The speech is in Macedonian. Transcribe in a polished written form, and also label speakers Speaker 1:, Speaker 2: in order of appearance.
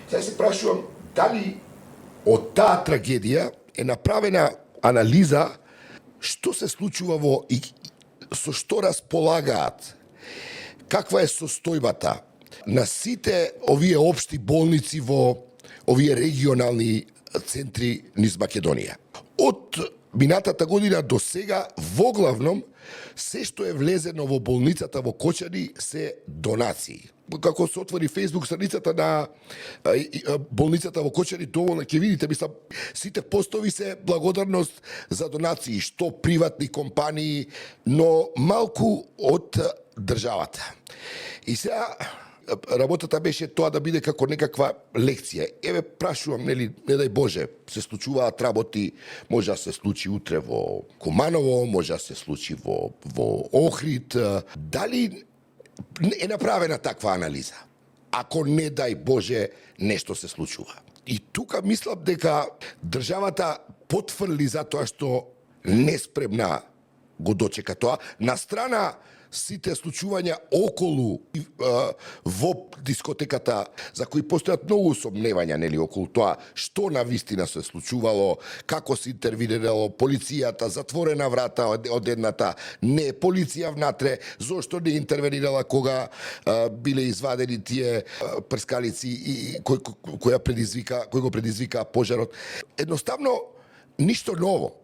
Speaker 1: Сега се прашувам дали од таа трагедија е направена анализа што се случува и со што располагаат, каква е состојбата на сите овие општи болници во овие регионални центри низ Македонија. Од минатата година до сега, воглавном, се што е влезено во болницата во Кочани се донации. Како се отвори Facebook страницата на болницата во Кочани, доволно ќе видите, мислам, сите постови се благодарност за донации, што приватни компании, но малку од државата. И сега работата беше тоа да биде како некаква лекција. Еве прашувам, нели, не дај Боже, се случуваат работи, може да се случи утре во Куманово, може да се случи во Охрид. Дали е направена таква анализа? Ако не дај Боже, нешто се случува. И тука мислам дека државата потврли затоа што неспремна го дочека тоа. На страна сите случувања околу во дискотеката, за кои постојат многу сомневања, нели, околу тоа што на вистина се случувало, како се интервенирало, полицијата, затворена врата од едната, не полиција внатре, зошто не интервенирала кога биле извадени тие прскалици и кој го предизвика пожарот. Едноставно ништо ново.